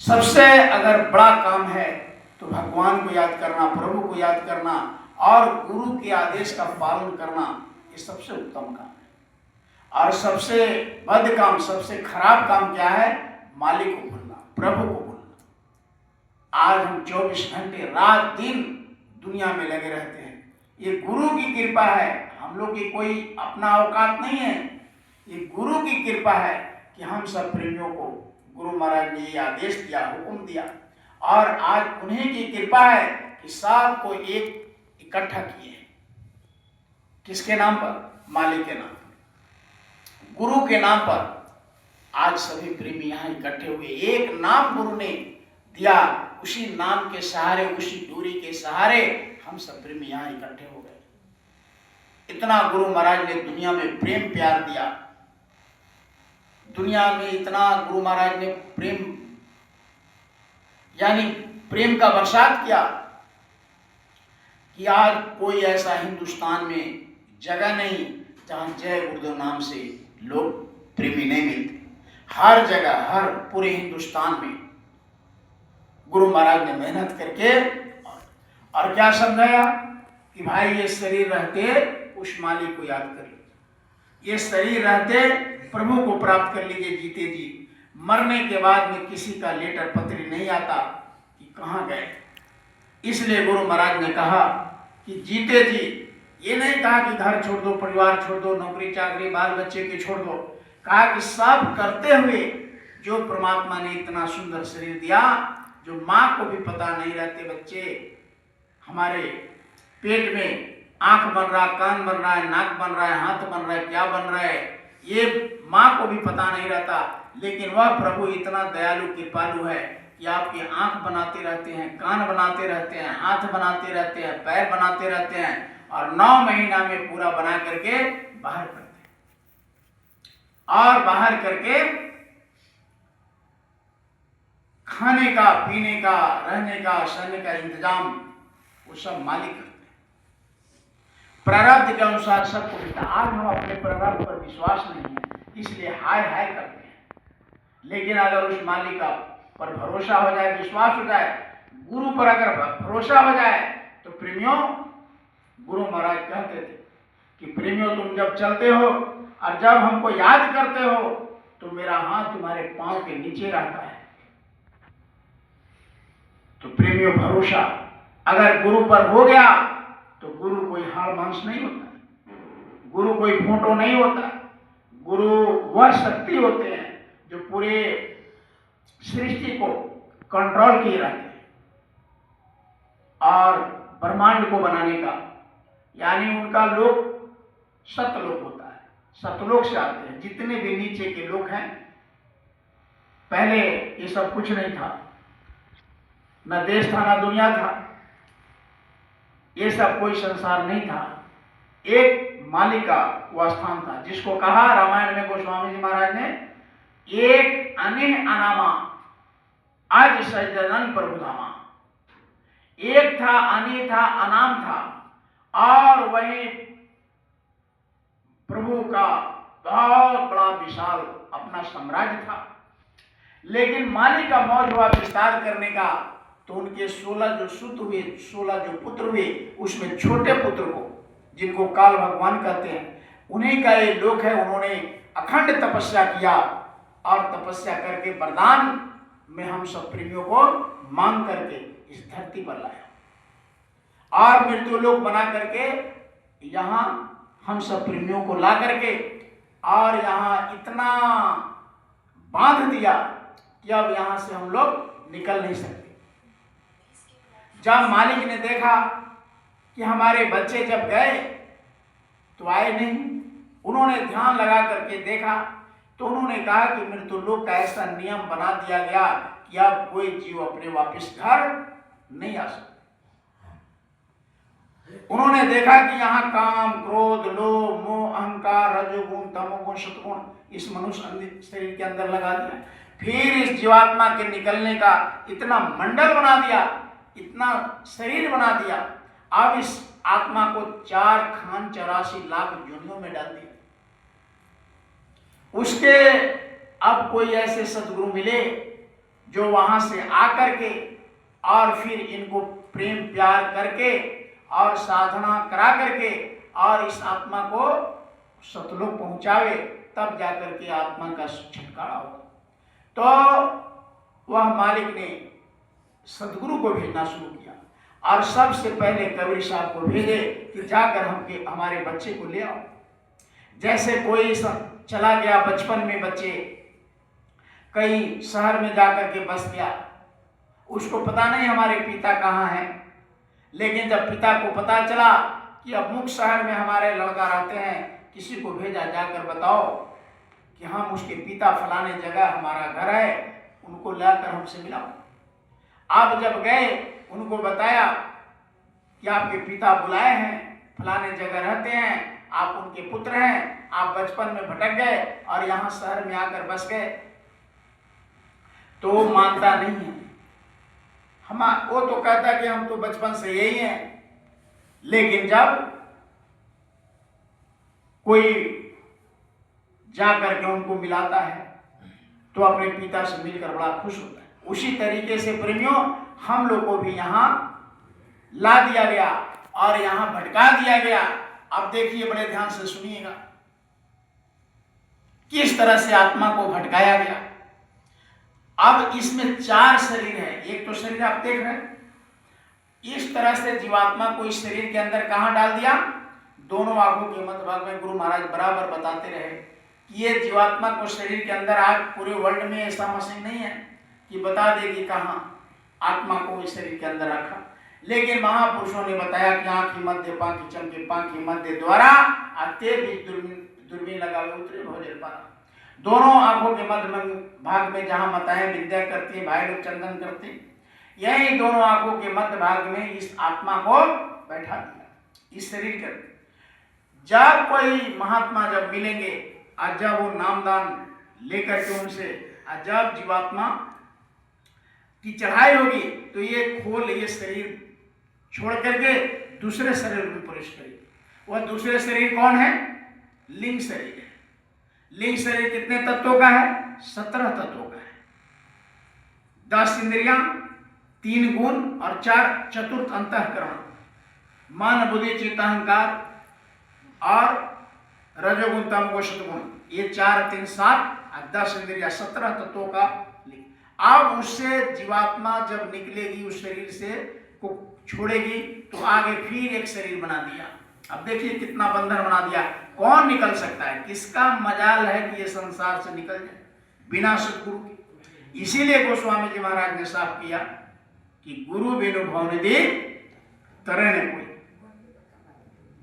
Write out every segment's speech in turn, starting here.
सबसे अगर बड़ा काम है तो भगवान को याद करना, प्रभु को याद करना और गुरु के आदेश का पालन करना, ये सबसे उत्तम काम है। और सबसे बद काम, सबसे खराब काम क्या है? मालिक को भूलना, प्रभु को भूलना। आज हम 24 घंटे रात दिन दुनिया में लगे रहते हैं। ये गुरु की कृपा है, हम लोग की कोई अपना औकात नहीं है। ये गुरु की कृपा है कि हम सब प्रेमियों को गुरु महाराज ने ये आदेश दिया, हुक्म दिया, और आज उन्हीं की कृपा है कि सबको एक इकट्ठा किए हैं। किसके नाम पर? मालिक के नाम पर, गुरु के नाम पर। आज सभी प्रेमी यहाँ इकट्ठे हुए, एक नाम गुरु ने दिया, उसी नाम के सहारे, उसी दूरी के सहारे हम सब प्रेमी यहाँ इकट्ठे हो गए। इतना गुरु महाराज ने दुनिया में प्रेम प्यार दिया, दुनिया में इतना गुरु महाराज ने प्रेम यानी प्रेम का बरसात किया कि आज कोई ऐसा हिंदुस्तान में जगह नहीं जहां जय गुरुदेव नाम से लोग प्रेमी नहीं मिलते। हर जगह, हर पूरे हिंदुस्तान में गुरु महाराज ने मेहनत करके और क्या समझाया कि भाई ये शरीर रहते उस मालिक को याद कर लीजिए, ये शरीर रहते प्रभु को प्राप्त कर लीजिए जीते जी। मरने के बाद में किसी का लेटर पत्री नहीं आता कि कहाँ गए। इसलिए गुरु महाराज ने कहा कि जीते जी, ये नहीं कहा कि घर छोड़ दो, परिवार छोड़ दो, नौकरी चाकरी बाल बच्चे के छोड़ दो, कहा कि सब करते हुए जो परमात्मा ने इतना सुंदर शरीर दिया, जो माँ को भी पता नहीं रहते बच्चे हमारे पेट में आंख बन रहा, कान बन रहा है, नाक बन रहा है, हाथ बन रहा है, क्या बन रहा है, ये माँ को भी पता नहीं रहता, लेकिन वह प्रभु इतना दयालु कृपालु है कि आपकी आंख बनाते रहते हैं, कान बनाते रहते हैं, हाथ बनाते रहते हैं, पैर बनाते रहते हैं, और 9 महीना में पूरा बना करके बाहर करते हैं। और बाहर करके खाने का, पीने का, रहने का, सहने का इंतजाम वो सब मालिक करते हैं। प्रारब्ध के अनुसार सबको मिलता। आज हम अपने प्रारब्ध पर विश्वास नहीं है, इसलिए हाय हाय करते हैं। लेकिन अगर उस मालिक का पर भरोसा हो जाए, विश्वास हो जाए, गुरु पर अगर भरोसा हो जाए, तो प्रेमियों, गुरु महाराज कहते थे कि प्रेमियों तुम जब चलते हो और जब हमको याद करते हो तो मेरा हाथ तुम्हारे पांव के नीचे रहता है। तो प्रेमियों, भरोसा अगर गुरु पर हो गया तो गुरु कोई हाड़ मांस नहीं होता, गुरु कोई फोटो नहीं होता, गुरु वह शक्ति होते हैं जो पूरे सृष्टि को कंट्रोल किए रहते हैं और ब्रह्मांड को बनाने का, यानी उनका लोक सतलोक होता है, सतलोक से आते हैं। जितने भी नीचे के लोग हैं, पहले ये सब कुछ नहीं था, न देश था न दुनिया था, ये सब कोई संसार नहीं था। एक मालिक का वह स्थान था जिसको कहा रामायण में गोस्वामी जी महाराज ने, एक अनेह अनामा आज सजनन प्रभुधामा। एक था, अनेह था, अनाम था, और वही प्रभु का बहुत बड़ा विशाल अपना साम्राज्य था। लेकिन मालिक का मौज हुआ विस्तार करने का, तो उनके 16 जो सुत हुए, 16 जो पुत्र हुए, उसमें छोटे पुत्र को, जिनको काल भगवान कहते हैं, उन्हीं का ये लोक है। उन्होंने अखंड तपस्या किया और तपस्या करके वरदान में हम सब प्रेमियों को मांग करके इस धरती पर लाया और मृत्यु लोक बना करके यहाँ हम सब प्रेमियों को ला करके और यहाँ इतना बांध दिया कि अब यहाँ से हम लोग निकल नहीं सकते। जब मालिक ने देखा कि हमारे बच्चे जब गए तो आए नहीं, उन्होंने ध्यान लगा करके देखा तो उन्होंने कहा कि मृत्यु लोक का ऐसा नियम बना दिया गया कि अब कोई जीव अपने वापस घर नहीं आ सकता। उन्होंने देखा कि यहाँ काम, क्रोध, लोभ, मोह, अहंकार, रजोगुण, तमोगुण, सतगुण इस मनुष्य शरीर के अंदर लगा दिया। फिर इस जीवात्मा के निकलने का इतना मंडल बना दिया, इतना शरीर बना दिया। अब इस आत्मा को 4 खान 84 लाख योनियों में डाल दिया। उसके अब कोई ऐसे सदगुरु मिले जो वहां से आकर के और फिर इनको प्रेम प्यार करके और साधना करा करके और इस आत्मा को सतलोक पहुंचावे, तब जाकर के आत्मा का छुटकारा होगा। तो वह मालिक ने सदगुरु को भेजना शुरू किया और सबसे पहले कबीर साहब को भेजे कि जाकर हमारे बच्चे को ले आओ। जैसे कोई चला गया बचपन में, बच्चे कहीं शहर में जाकर के बस गया, उसको पता नहीं हमारे पिता कहाँ हैं, लेकिन जब पिता को पता चला कि अब मुख्य शहर में हमारे लड़का रहते हैं, किसी को भेजा जाकर बताओ कि हम उसके पिता फलाने जगह हमारा घर है, उनको लाकर हमसे मिलाओ। अब जब गए उनको बताया कि आपके पिता बुलाए हैं, फलाने जगह रहते हैं, आप उनके पुत्र हैं, आप बचपन में भटक गए और यहाँ शहर में आकर बस गए। तो वो मानता नहीं है। वो तो कहता कि हम तो बचपन से यही हैं, लेकिन जब कोई जाकर के उनको मिलाता है तो अपने पिता से मिलकर बड़ा खुश होता है। उसी तरीके से प्रेमियों, हम लोग को भी यहाँ ला दिया गया और यहाँ भटका दिया गया। अब देखिए, बड़े ध्यान से सुनिएगा किस तरह से आत्मा को भटकाया गया। अब इसमें 4 शरीर है। एक तो शरीर आप देख रहे हैं, इस तरह से जीवात्मा को इस शरीर के अंदर कहां डाल दिया? दोनों आंखों के मध्य भाग में। गुरु महाराज बराबर बताते रहे कि ये जीवात्मा को शरीर के अंदर, आज पूरे वर्ल्ड में ऐसा मशीन नहीं है कि बता देगी कहां आत्मा को इस शरीर के अंदर रखा, लेकिन महापुरुषों ने बताया कि आंखी मध्य पांखी चमके पांखी मध्य द्वारा अत्य बीच दूरबीन लगावे उतरे भोजल पारा। दोनों आंखों के मध्य भाग में जहां माताएं विद्या करती है, भाई लोग चंदन करते हैं, यही दोनों आंखों के मध्य भाग में इस आत्मा को बैठा दिया, इस शरीर के। जब कोई महात्मा जब मिलेंगे और जब वो नामदान लेकर के उनसे, जब जीवात्मा की चढ़ाई होगी तो ये खोल, ये शरीर छोड़ करके दूसरे शरीर में प्रवेश करेगी। वह दूसरे शरीर कौन है? लिंग शरीर है। लिंग शरीर कितने तत्वों का है? 17 तत्वों का है। 10 इंद्रियां, 3 गुण और 4 चतुर्थ अंतःकरण, मन बुद्धि चित्त अहंकार और रजोगुण तमोगुण सतगुण, ये 4 3 7 और 10 इंद्रिया, 17 तत्वों का लिंग। अब उससे जीवात्मा जब निकलेगी, उस शरीर से को छोड़ेगी तो आगे फिर एक शरीर बना दिया। अब देखिए कितना बंधन बना दिया। कौन निकल सकता है? किसका मजाल है कि ये संसार से निकल जाए बिना सतगुरु के? इसीलिए गोस्वामी जी महाराज ने साफ किया कि गुरु बिनु भवनिधि तरह ने कोई,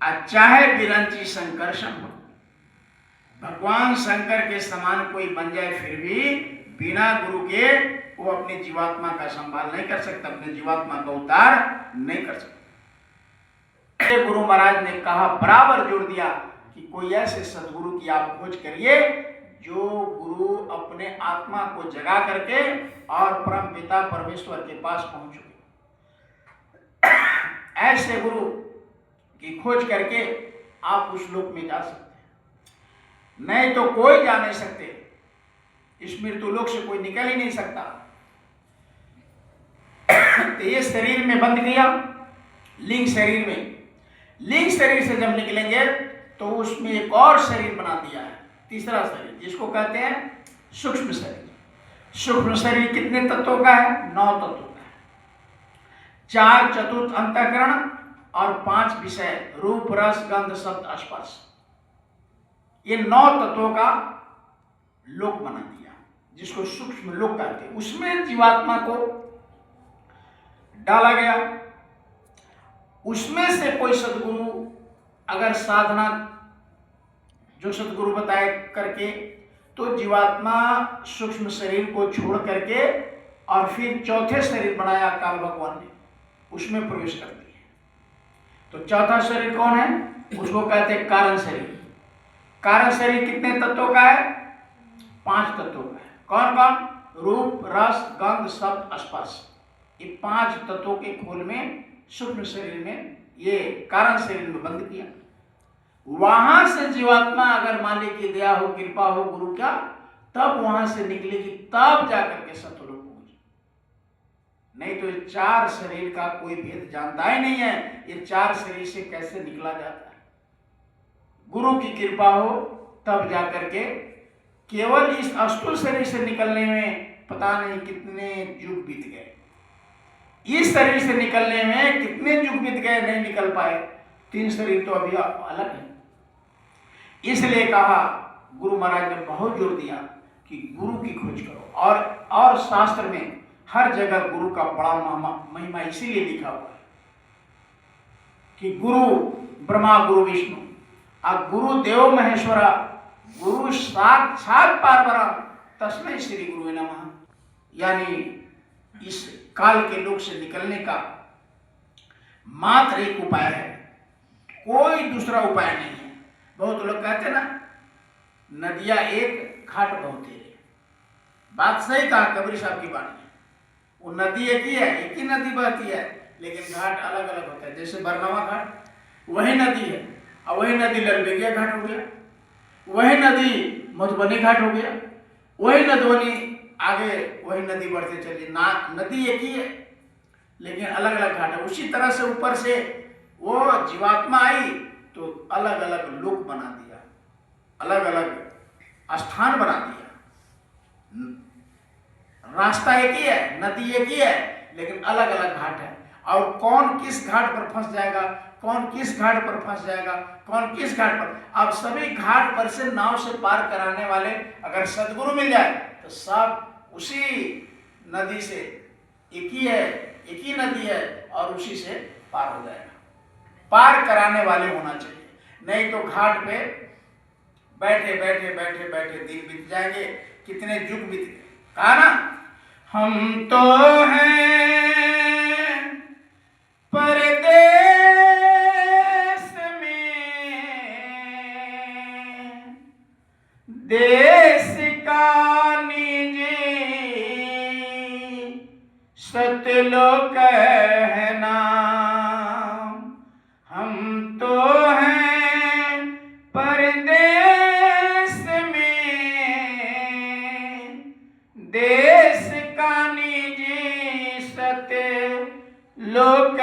चाहे बिरंची संकर्षण हो, भगवान शंकर के समान कोई बन जाए फिर भी बिना गुरु के वो अपनी जीवात्मा का संभाल नहीं कर सकता, अपने जीवात्मा का उद्धार नहीं कर सकता। गुरु महाराज ने कहा, बराबर जोड़ दिया कि कोई ऐसे सदगुरु की आप खोज करिए जो गुरु अपने आत्मा को जगा करके और परम पिता परमेश्वर के पास पहुंच चुके। ऐसे गुरु की खोज करके आप उस लोक में जा सकते हैं, नहीं तो कोई जा नहीं सकते। इस मृत्यु लोक से कोई निकल ही नहीं सकता। तो ये शरीर में बंद किया, लिंग शरीर में। लिंग शरीर से जब निकलेंगे तो उसमें एक और शरीर बना दिया है, तीसरा शरीर, जिसको कहते हैं सूक्ष्म शरीर। सूक्ष्म शरीर कितने तत्वों का है? 9 तत्वों का है। 4 चतुर्थ अंतःकरण और 5 विषय, रूप रस गंध शब्द स्पर्श, ये 9 तत्वों का लोक बना दिया, जिसको सूक्ष्म लोक कहते हैं। उसमें जीवात्मा को डाला गया। उसमें से कोई सदगुरु अगर साधना जो सदगुरु बताए करके, तो जीवात्मा सूक्ष्म शरीर को छोड़ करके और फिर चौथे शरीर बनाया काल भगवान ने, उसमें प्रवेश करती है। तो चौथा शरीर कौन है? उसको कहते हैं कारण शरीर। कारण शरीर कितने तत्वों का है? 5 तत्वों का है। कौन कौन? रूप रस गंध शब्द स्पर्श, ये 5 तत्वों के खोल में सूक्ष्म शरीर में, ये कारण शरीर में बंद किया। वहां से जीवात्मा अगर मालिक की दया हो, कृपा हो गुरु का, तब वहां से निकलेगी, तब जाकर के सतलोक पहुंचे। नहीं तो ये चार शरीर का कोई भेद जानता ही नहीं है। ये चार शरीर से कैसे निकला जाता है? गुरु की कृपा हो तब जाकर के, केवल इस अस्थूल शरीर से निकलने में पता नहीं कितने युग बीत गए, इस शरीर से निकलने में कितने युग बीत गए, नहीं निकल पाए। 3 शरीर तो अभी अलग है। इसलिए कहा, गुरु महाराज ने बहुत जोर दिया कि गुरु की खोज करो। और शास्त्र में हर जगह गुरु का बड़ा महिमा इसीलिए लिखा हुआ है कि गुरु ब्रह्मा गुरु विष्णु और गुरु देव महेश्वरा, गुरु साक्षात पारब्रह्म, तस्मै श्री गुरुवे नमः। यानी इस काल के लोक से निकलने का मात्र एक उपाय है, कोई दूसरा उपाय नहीं है। बहुत लोग कहते हैं ना, नदियां एक घाट बहुत है। बात सही कहा कबीर साहब की बात है। वो नदी एक ही है, एक ही नदी बहती है, लेकिन घाट अलग अलग होता है। जैसे बरनावा घाट वही नदी है, और वही नदी ललबेगिया घाट हो गया, वही नदी मधुबनी घाट हो गया, वही मधुबनी आगे वही नदी बढ़ते चली। नदी एक ही है लेकिन अलग अलग घाट है। उसी तरह से ऊपर से वो जीवात्मा आई तो अलग अलग लोक बना दिया, अलग अलग स्थान बना दिया। रास्ता एक ही है, नदी एक ही है, लेकिन अलग अलग घाट है। और कौन किस घाट पर फंस जाएगा, कौन किस घाट पर फंस जाएगा, कौन किस घाट पर। अब सभी घाट पर से नाव से पार कराने वाले अगर सदगुरु मिल जाए तो सब उसी नदी से, एक ही है, एक ही नदी है, और उसी से पार हो जाएगा। पार कराने वाले होना चाहिए, नहीं तो घाट पे बैठे बैठे बैठे बैठे दिन बीत जाएंगे, कितने युग बीत गए। कहा ना, हम तो हैं परदेश में, देश का निजी सतलोक है नाम। हम तो हैं परदेश में, देश का निजी सतलोक